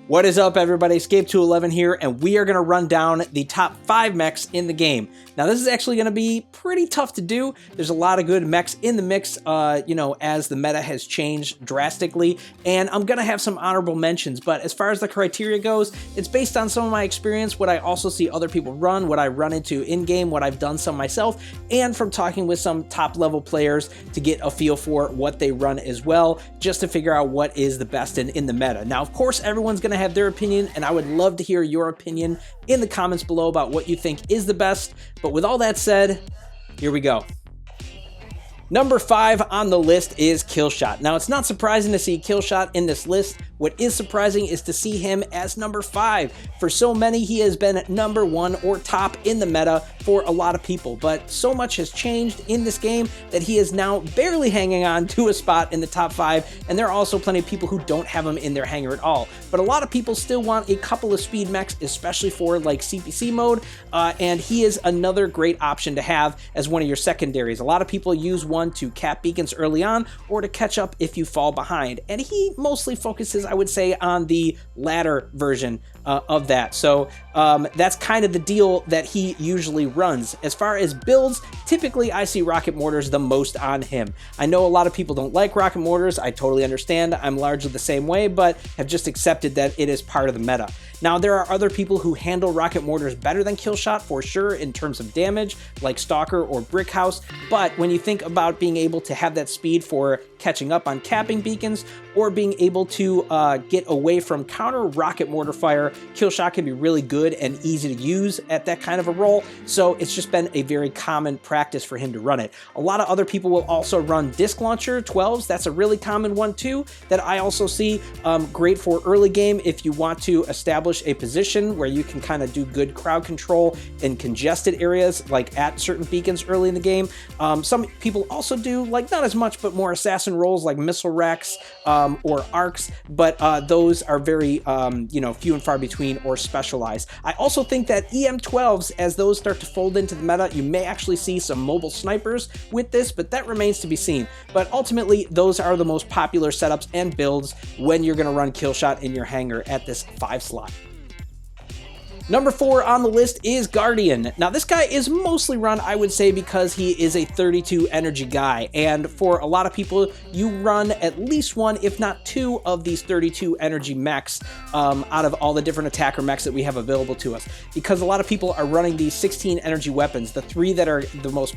What is up, everybody? Escape211 here, and we are going to run down the top 5 mechs in the game. Now, this is actually going to be pretty tough to do. There's a lot of good mechs in the mix, as the meta has changed drastically, and I'm going to have some honorable mentions, but as far as the criteria goes, it's based on some of my experience, what I also see other people run, what I run into in-game, what I've done some myself, and from talking with some top-level players to get a feel for what they run as well, just to figure out what is the best in the meta. Now, of course, everyone's going to have their opinion, and I would love to hear your opinion in the comments below about what you think is the best. But with all that said, here we go. Number 5 on the list is Killshot. Now, it's not surprising to see Killshot in this list. What is surprising is to see him as number 5. For so many, he has been number 1 or top in the meta for a lot of people, but so much has changed in this game that he is now barely hanging on to a spot in the top 5, and there are also plenty of people who don't have him in their hanger at all. But a lot of people still want a couple of speed mechs, especially for like CPC mode, and he is another great option to have as one of your secondaries. A lot of people use one to cap beacons early on or to catch up if you fall behind, and he mostly focuses, I would say, on the latter version of that. So that's kind of the deal that he usually runs. As far as builds, typically I see rocket mortars the most on him. I know a lot of people don't like rocket mortars. I totally understand. I'm largely the same way, but have just accepted that it is part of the meta. Now, there are other people who handle rocket mortars better than Killshot for sure in terms of damage, like Stalker or Brick House, but when you think about being able to have that speed for catching up on capping beacons or being able to get away from counter rocket mortar fire, Killshot can be really good and easy to use at that kind of a role, so it's just been a very common practice for him to run it. A lot of other people will also run Disc Launcher 12s. That's a really common one too that I also see. Great for early game if you want to establish a position where you can kind of do good crowd control in congested areas, like at certain beacons early in the game. Some people also do, like, not as much, but more assassin roles like missile racks or arcs, but those are very, few and far between or specialized. I also think that EM12s, as those start to fold into the meta, you may actually see some mobile snipers with this, but that remains to be seen. But ultimately, those are the most popular setups and builds when you're going to run Killshot in your hanger at this 5 slot. Number 4 on the list is Guardian. Now, this guy is mostly run, I would say, because he is a 32 energy guy, and for a lot of people, you run at least 1, if not 2, of these 32 energy mechs out of all the different attacker mechs that we have available to us, because a lot of people are running these 16 energy weapons. The 3 that are the most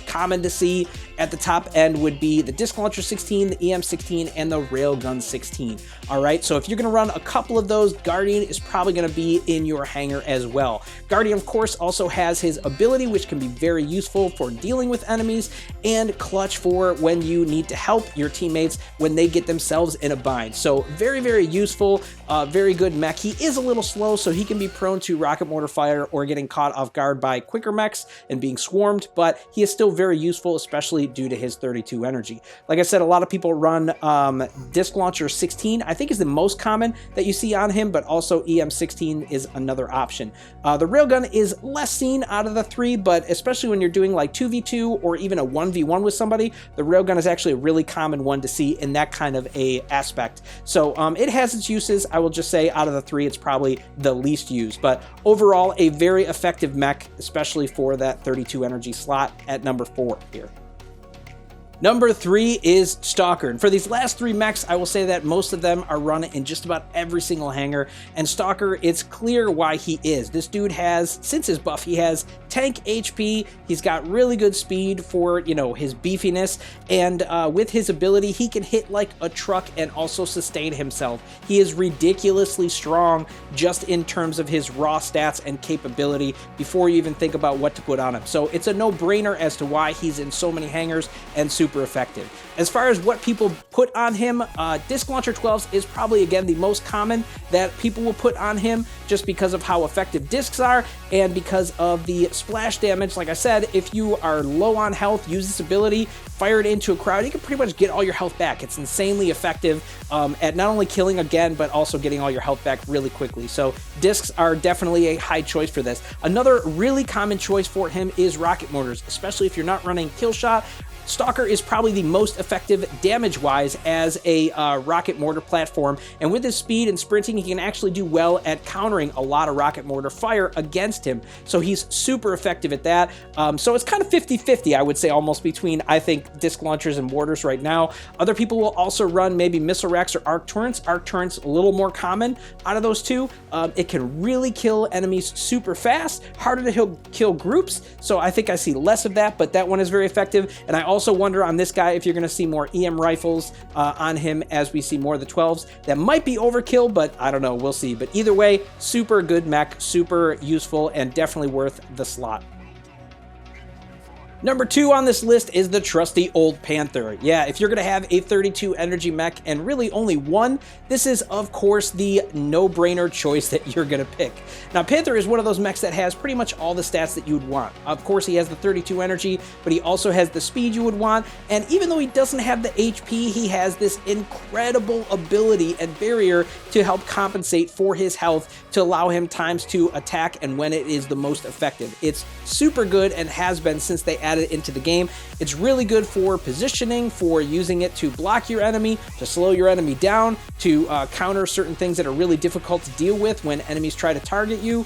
common to see at the top end would be the Disc Launcher 16, the EM 16, and the Railgun 16. All right, so if you're going to run a couple of those, Guardian is probably going to be in your hanger as well. Guardian, of course, also has his ability, which can be very useful for dealing with enemies, and clutch for when you need to help your teammates when they get themselves in a bind. So very, very useful, very good mech. He is a little slow, so he can be prone to rocket mortar fire or getting caught off guard by quicker mechs and being swarmed, but he is still very useful, especially due to his 32 energy. Like I said, a lot of people run Disc Launcher 16, I think is the most common that you see on him, but also EM 16 is another option. The Railgun is less seen out of the 3, but especially when you're doing like 2v2 or even a 1v1 with somebody, the Railgun is actually a really common one to see in that kind of a aspect. So it has its uses. I will just say out of the 3, it's probably the least used, but overall a very effective mech, especially for that 32 energy slot at number 4 here. Number 3 is Stalker, and for these last 3 mechs, I will say that most of them are run in just about every single hanger, and Stalker, it's clear why he is. This dude has, since his buff, he has tank HP, he's got really good speed for, his beefiness, and with his ability, he can hit like a truck and also sustain himself. He is ridiculously strong just in terms of his raw stats and capability before you even think about what to put on him. So it's a no-brainer as to why he's in so many hangers and super effective. As far as what people put on him, Disc Launcher 12s is probably, again, the most common that people will put on him just because of how effective discs are and because of the splash damage. Like I said, if you are low on health, use this ability, fire it into a crowd, you can pretty much get all your health back. It's insanely effective at not only killing again, but also getting all your health back really quickly. So discs are definitely a high choice for this. Another really common choice for him is rocket mortars, especially if you're not running Killshot Stalker is probably the most effective damage-wise as a rocket mortar platform, and with his speed and sprinting, he can actually do well at countering a lot of rocket mortar fire against him, so he's super effective at that. So it's kind of 50-50, I would say, almost between, I think, disc launchers and mortars right now. Other people will also run maybe missile racks or arc turrets. Arc turrets a little more common out of those two. It can really kill enemies super fast, harder to kill groups, so I think I see less of that, but that one is very effective. And I also wonder on this guy if you're going to see more EM rifles on him as we see more of the 12s. That might be overkill, but I don't know, we'll see. But either way, super good mech, super useful, and definitely worth the slot. Number 2 on this list is the trusty old Panther. Yeah, if you're going to have a 32 energy mech and really only one, this is, of course, the no-brainer choice that you're going to pick. Now, Panther is one of those mechs that has pretty much all the stats that you'd want. Of course, he has the 32 energy, but he also has the speed you would want, and even though he doesn't have the HP, he has this incredible ability and barrier to help compensate for his health to allow him times to attack and when it is the most effective. It's super good and has been since they added it into the game. It's really good for positioning, for using it to block your enemy, to slow your enemy down, to counter certain things that are really difficult to deal with when enemies try to target you.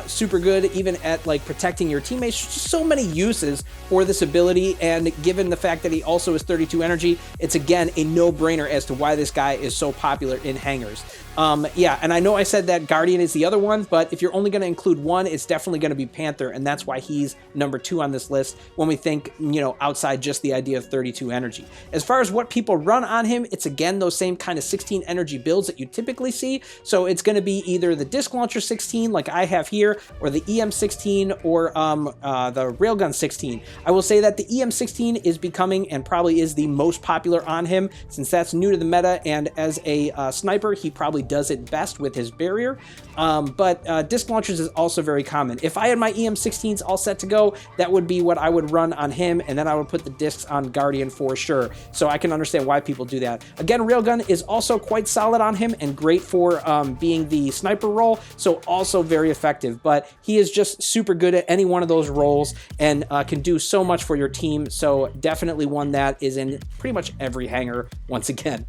Super good even at like protecting your teammates. Just so many uses for this ability, and given the fact that he also is 32 energy, it's again a no-brainer as to why this guy is so popular in hangars. Yeah, and I know I said that Guardian is the other one, but if you're only going to include one, it's definitely going to be Panther, and that's why he's number 2 on this list when we think, you know, outside just the idea of 32 energy. As far as what people run on him, it's again those same kind of 16 energy builds that you typically see, so it's going to be either the Disc Launcher 16 like I have here, or the EM 16, or the Railgun 16. I will say that the EM 16 is becoming and probably is the most popular on him, since that's new to the meta, and as a sniper, he probably does it best with his barrier. But disc launchers is also very common. If I had my EM16s all set to go, that would be what I would run on him, and then I would put the discs on Guardian for sure. So I can understand why people do that. Again, Railgun is also quite solid on him and great for being the sniper role, so also very effective. But he is just super good at any one of those roles and can do so much for your team, so definitely one that is in pretty much every hangar once again.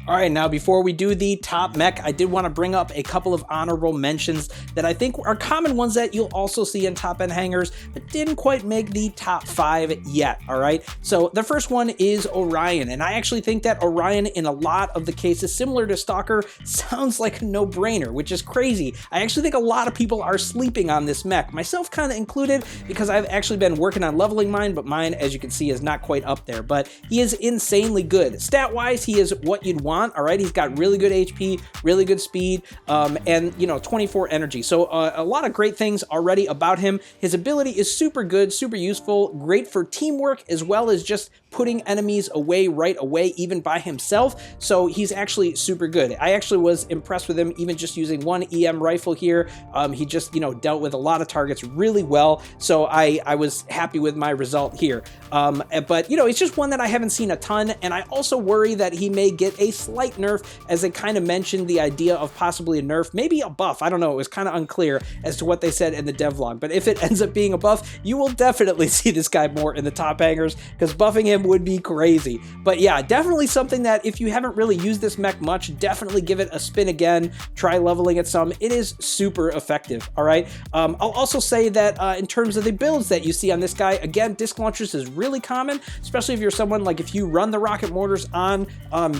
All right, now before we do the top mech, I did want to bring up a couple of honorable mentions that I think are common ones that you'll also see in top-end hangars, but didn't quite make the top 5 yet, all right? So the first one is Orion, and I actually think that Orion, in a lot of the cases, similar to Stalker, sounds like a no-brainer, which is crazy. I actually think a lot of people are sleeping on this mech, myself kind of included, because I've actually been working on leveling mine, but mine, as you can see, is not quite up there, but he is insanely good. Stat-wise, he is what you'd want. All right, he's got really good HP, really good speed, and, you know, 24 energy. So a lot of great things already about him. His ability is super good, super useful, great for teamwork, as well as just putting enemies away right away, even by himself. So he's actually super good. I actually was impressed with him, even just using one EM rifle here. He just, you know, dealt with a lot of targets really well. So I was happy with my result here. But, you know, it's just one that I haven't seen a ton, and I also worry that he may get a slight nerf, as they kind of mentioned the idea of possibly a nerf, maybe a buff. I don't know. It was kind of unclear as to what they said in the devlog, but if it ends up being a buff, you will definitely see this guy more in the top hangers, because buffing him would be crazy. But yeah, definitely something that if you haven't really used this mech much, definitely give it a spin again. Try leveling it some. It is super effective. All right. I'll also say that in terms of the builds that you see on this guy, again, disc launchers is really common, especially if you're someone like if you run the rocket mortars on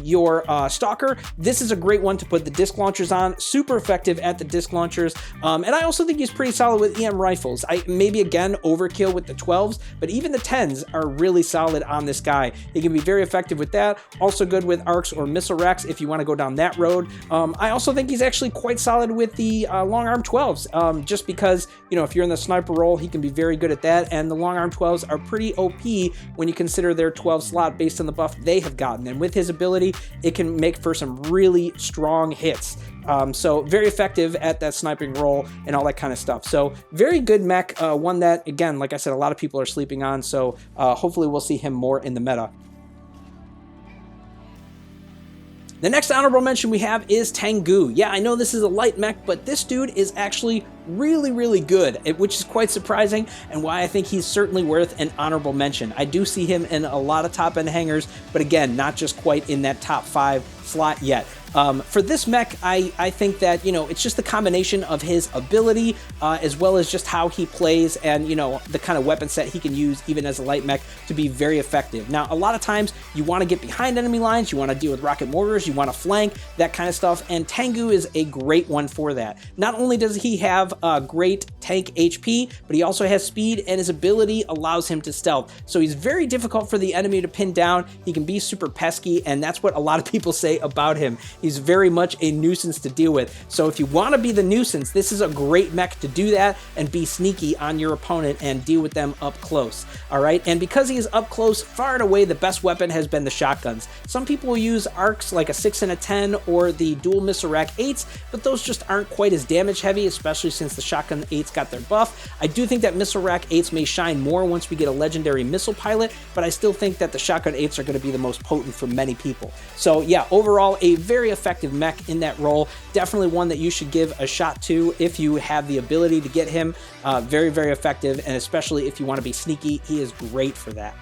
your Stalker, this is a great one to put the disc launchers on. Super effective at the disc launchers. And I also think he's pretty solid with EM rifles. Maybe again overkill with the 12s, but even the 10s are really solid on this guy. He can be very effective with that. Also good with arcs or missile racks if you want to go down that road. I also think he's actually quite solid with the long arm 12s, just because, you know, if you're in the sniper role, he can be very good at that. And the long arm 12s are pretty OP when you consider their 12 slot based on the buff they have gotten. And with his ability, it can make for some really strong hits. So very effective at that sniping role and all that kind of stuff. So very good mech, one that, again, like I said, a lot of people are sleeping on. So hopefully we'll see him more in the meta. The next honorable mention we have is Tengu. Yeah, I know this is a light mech, but this dude is actually really good, which is quite surprising and why I think he's certainly worth an honorable mention. I do see him in a lot of top end hangers, but again, not just quite in that top 5 slot yet. For this mech, I think that, you know, it's just the combination of his ability as well as just how he plays and, you know, the kind of weapon set he can use even as a light mech to be very effective. Now, a lot of times you want to get behind enemy lines, you want to deal with rocket mortars, you want to flank, that kind of stuff, and Tengu is a great one for that. Not only does he have great tank HP, but he also has speed, and his ability allows him to stealth. So he's very difficult for the enemy to pin down. He can be super pesky, and that's what a lot of people say about him. He's very much a nuisance to deal with. So if you want to be the nuisance, this is a great mech to do that and be sneaky on your opponent and deal with them up close. All right, and because he is up close, far and away the best weapon has been the shotguns. Some people will use arcs like a 6 and a 10 or the dual missile rack 8s, but those just aren't quite as damage heavy, especially since the shotgun 8s got their buff. I do think that missile rack 8s may shine more once we get a legendary missile pilot, but I still think that the shotgun 8s are going to be the most potent for many people. So yeah, overall a very effective mech in that role. Definitely one that you should give a shot to if you have the ability to get him. Very effective, and especially if you want to be sneaky, he is great for that.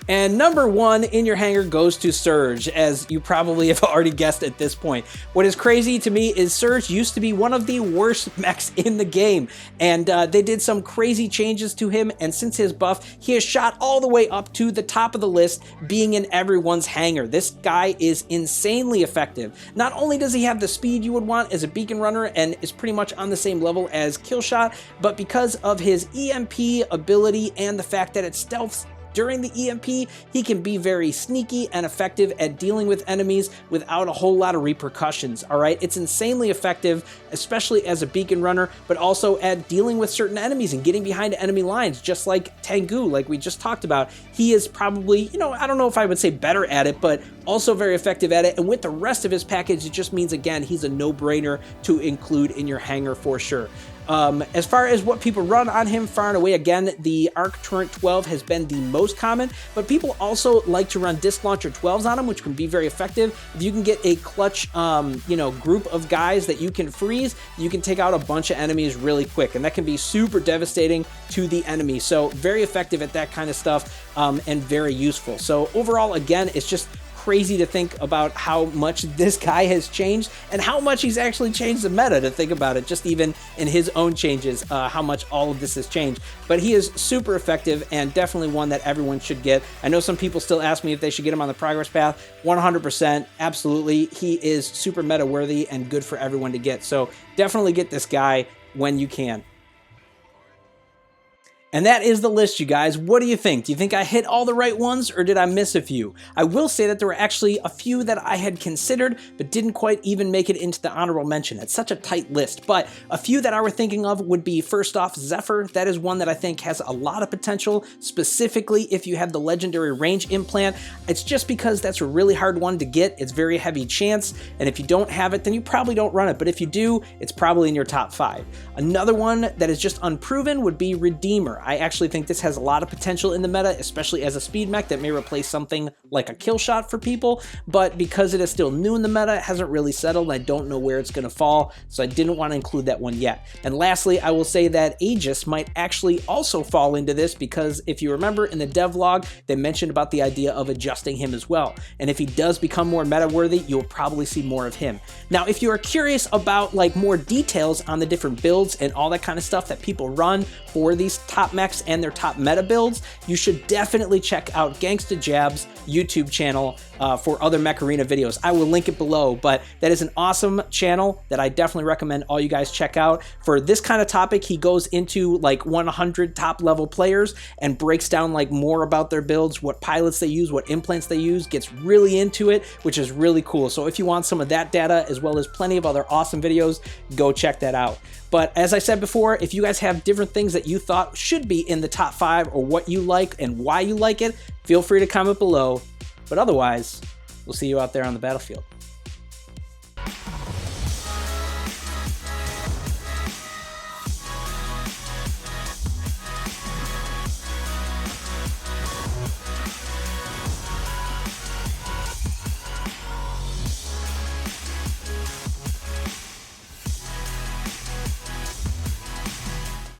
And number 1 in your hanger goes to Surge, as you probably have already guessed at this point. What is crazy to me is Surge used to be one of the worst mechs in the game, and they did some crazy changes to him, and since his buff, he has shot all the way up to the top of the list, being in everyone's hanger. This guy is insanely effective. Not only does he have the speed you would want as a beacon runner and is pretty much on the same level as Killshot, but because of his EMP ability and the fact that it stealths during the EMP, he can be very sneaky and effective at dealing with enemies without a whole lot of repercussions, all right? It's insanely effective, especially as a beacon runner, but also at dealing with certain enemies and getting behind enemy lines, just like Tengu, like we just talked about. He is probably, you know, I don't know if I would say better at it, but also very effective at it. And with the rest of his package, it just means, again, he's a no-brainer to include in your hanger for sure. As far as what people run on him, far and away, again, the Arc Turret 12 has been the most common, but people also like to run Disc Launcher 12s on him, which can be very effective. If you can get a clutch, you know, group of guys that you can freeze, you can take out a bunch of enemies really quick, and that can be super devastating to the enemy. So very effective at that kind of stuff, and very useful. So overall, again, it's just crazy to think about how much this guy has changed and how much he's actually changed the meta, to think about it, just even in his own changes, how much all of this has changed. But he is super effective and definitely one that everyone should get. I know some people still ask me if they should get him on the progress path. 100%, absolutely. He is super meta worthy and good for everyone to get. So definitely get this guy when you can. And that is the list, you guys. What do you think? Do you think I hit all the right ones, or did I miss a few? I will say that there were actually a few that I had considered, but didn't quite even make it into the honorable mention. It's such a tight list, but a few that I were thinking of would be, first off, Zephyr. That is one that I think has a lot of potential, specifically if you have the legendary range implant. It's just because that's a really hard one to get. It's very heavy chance, and if you don't have it, then you probably don't run it, but if you do, it's probably in your top 5. Another one that is just unproven would be Redeemer. I actually think this has a lot of potential in the meta, especially as a speed mech that may replace something like a kill shot for people, but because it is still new in the meta, it hasn't really settled, and I don't know where it's going to fall, so I didn't want to include that one yet. And lastly, I will say that Aegis might actually also fall into this, because if you remember in the devlog, they mentioned about the idea of adjusting him as well, and if he does become more meta worthy, you'll probably see more of him. Now, if you are curious about like more details on the different builds and all that kind of stuff that people run for these top mechs and their top meta builds, you should definitely check out Gangsta Jab's YouTube channel for other Mech Arena videos. I will link it below, but that is an awesome channel that I definitely recommend all you guys check out. For this kind of topic, he goes into like 100 top level players and breaks down like more about their builds, what pilots they use, what implants they use, gets really into it, which is really cool. So if you want some of that data as well as plenty of other awesome videos, go check that out. But as I said before, if you guys have different things that you thought should be in the top 5 or what you like and why you like it, feel free to comment below. But otherwise, we'll see you out there on the battlefield.